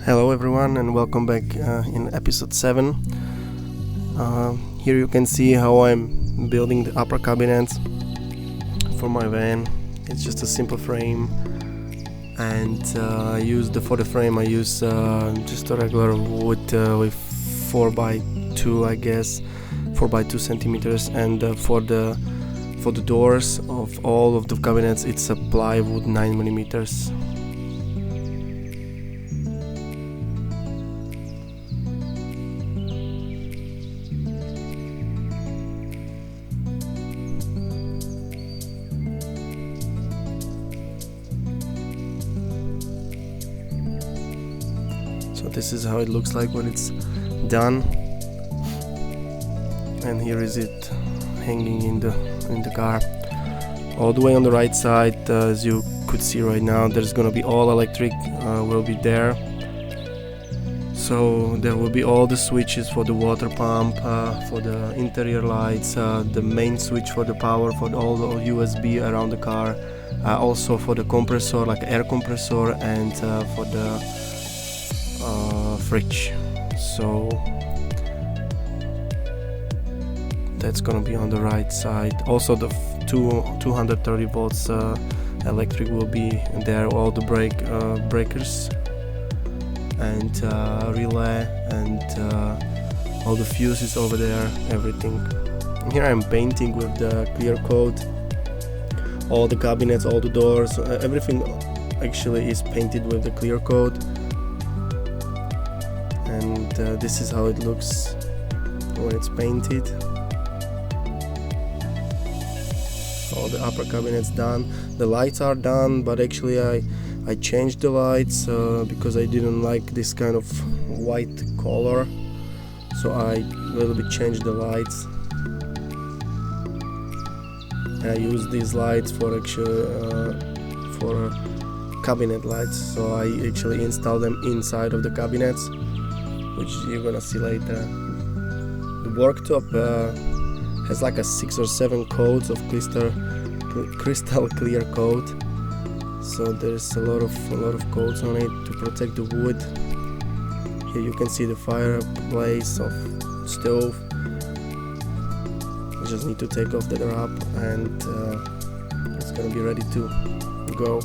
Hello everyone and welcome back in episode 7. Here you can see how I'm building the upper cabinets for my van. It's just a simple frame, and for the frame I use just a regular wood with 4x2, I guess 4x2 centimeters, and for the doors of all of the cabinets it's a plywood 9 millimeters. So this is how it looks like when it's done, and here is it hanging in the car. All the way on the right side, as you could see right now, there's gonna be all electric will be there. So there will be all the switches for the water pump, for the interior lights, the main switch for the power, for all the USB around the car, also for the compressor, like air compressor, and for the fridge. So that's gonna be on the right side. Also the 230 volts electric will be there, all the breakers and relay and all the fuses over there, everything. Here I'm painting with the clear coat all the cabinets, all the doors, everything actually is painted with the clear coat. And this is how it looks when it's painted. All the upper cabinets done. The lights are done, but actually I changed the lights because I didn't like this kind of white color, so I a little bit changed the lights. And I use these lights for cabinet lights, so I actually install them inside of the cabinets, which you're gonna see later. The worktop has like a 6 or 7 coats of crystal clear coat, so there's a lot of coats on it to protect the wood. Here you can see the fireplace of stove. I just need to take off the wrap and it's gonna be ready to go.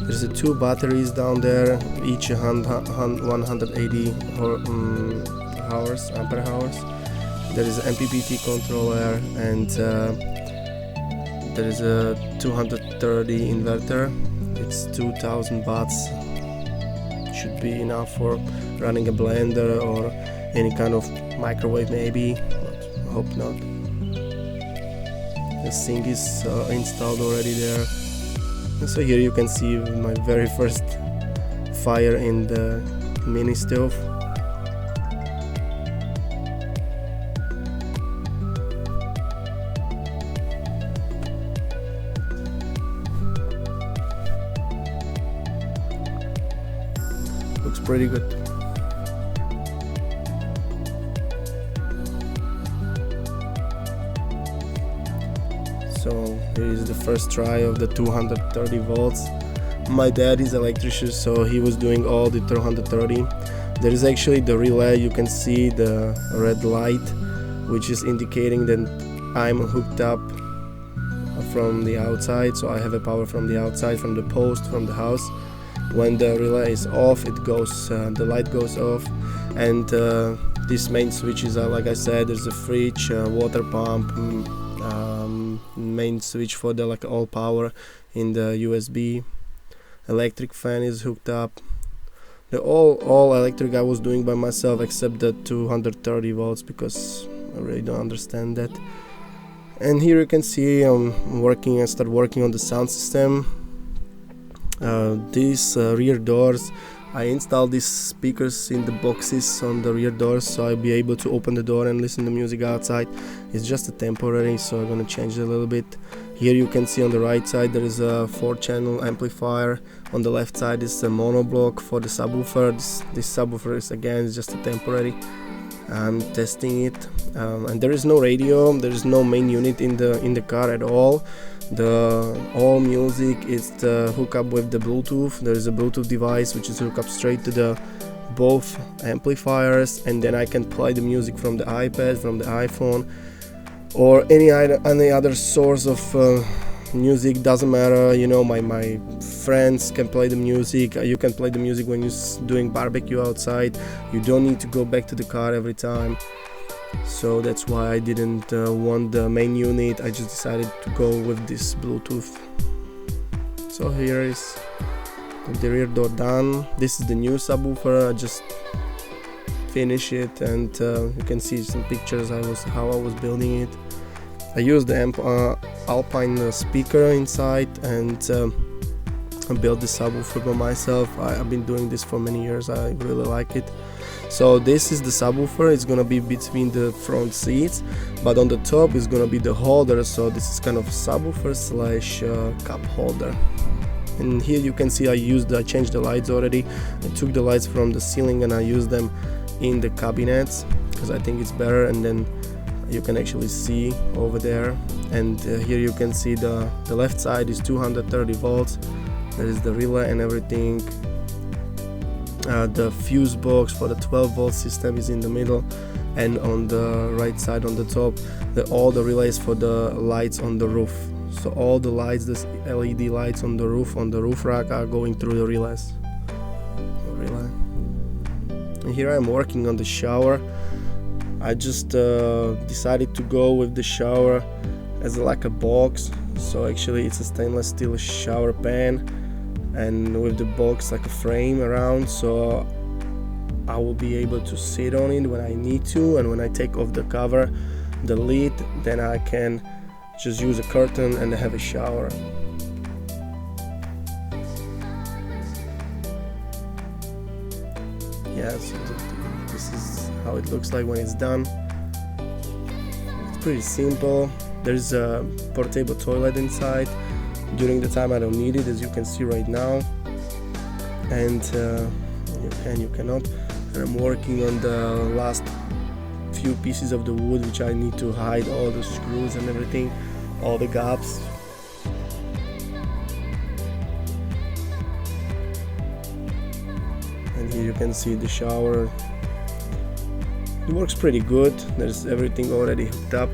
There's 2 batteries down there, each 180 ampere hours. There is an MPPT controller, and there is a 230 inverter. It's 2000 watts. Should be enough for running a blender or any kind of microwave maybe, but I hope not. The sink is installed already there. So here you can see my very first fire in the mini stove. Looks pretty good. So here is the first try of the 230 volts. My dad is an electrician, so he was doing all the 230. There is actually the relay. You can see the red light, which is indicating that I'm hooked up from the outside, so I have a power from the outside, from the post, from the house. When the relay is off, it goes, the light goes off, and these main switches are, like I said, there's a fridge, water pump, main switch for the all power in the USB. Electric fan is hooked up. The all electric I was doing by myself, except the 230 volts, because I really don't understand that. And here you can see I start working on the sound system. These rear doors, I installed these speakers in the boxes on the rear doors, so I'll be able to open the door and listen to music outside. It's just a temporary, so I'm gonna change it a little bit. Here you can see on the right side there is a 4-channel amplifier. On the left side is a mono block for the subwoofer. This subwoofer is again just a temporary. I'm testing it, and there is no radio, there is no main unit in the car at all. all music is hooked up with the Bluetooth. There is a Bluetooth device which is hooked up straight to the both amplifiers, and then I can play the music from the iPad, from the iPhone, or any other source of music. Doesn't matter, you know, my friends can play the music. You can play the music when you're doing barbecue outside. You don't need to go back to the car every time. So that's why I didn't want the main unit. I just decided to go with this Bluetooth. So here is the rear door done. This is the new subwoofer. I just finished it, and you can see some pictures how I was building it. I used the Alpine speaker inside, and I built the subwoofer by myself. I've been doing this for many years. I really like it. So this is the subwoofer. It's gonna be between the front seats, but on the top is gonna be the holder. So this is kind of subwoofer slash cup holder. And here you can see I changed the lights already. I took the lights from the ceiling and I used them in the cabinets because I think it's better, and then you can actually see over there. And here you can see the left side is 230 volts. There is the relay and everything. The fuse box for the 12 volt system is in the middle, and on the right side on the top all the relays for the lights on the roof. So all the lights, the LED lights on the roof rack, are going through the relays. And here I'm working on the shower. I just decided to go with the shower as like a box. So actually it's a stainless steel shower pan, and with the box like a frame around, so I will be able to sit on it when I need to, and when I take off the cover, the lid, then I can just use a curtain and have a shower. Yeah, so this is how it looks like when it's done. It's pretty simple. There's a portable toilet inside. During the time I don't need it, as you can see right now, and you cannot. And I'm working on the last few pieces of the wood, which I need to hide all the screws and everything, all the gaps. And here you can see the shower. It works pretty good. There's everything already hooked up.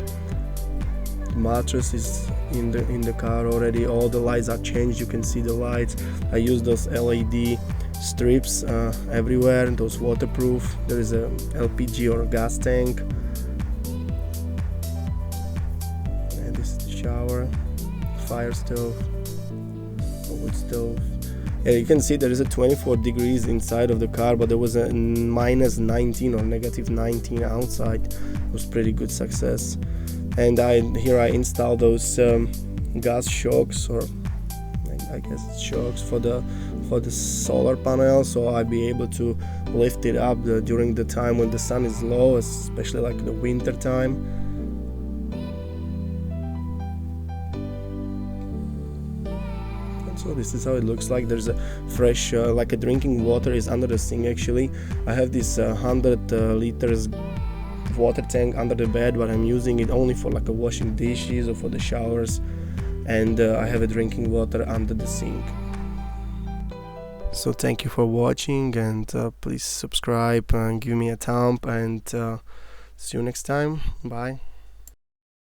The mattress is in the car already. All the lights are changed. You can see the lights. I use those LED strips everywhere, and those waterproof. There is a LPG or a gas tank. And this is the shower, fire stove, wood stove. Yeah, you can see there is a 24 degrees inside of the car, but there was a minus 19 or negative 19 outside. It was pretty good success. And here I installed those gas shocks, or I guess it's shocks for the solar panel, so I'll be able to lift it up during the time when the sun is low, especially like the winter time. And so this is how it looks like. There's a fresh like a drinking water is under the sink. Actually I have this 100 liters water tank under the bed, but I'm using it only for like a washing dishes or for the showers, and I have a drinking water under the sink. So thank you for watching, and please subscribe and give me a thumb, and see you next time. Bye.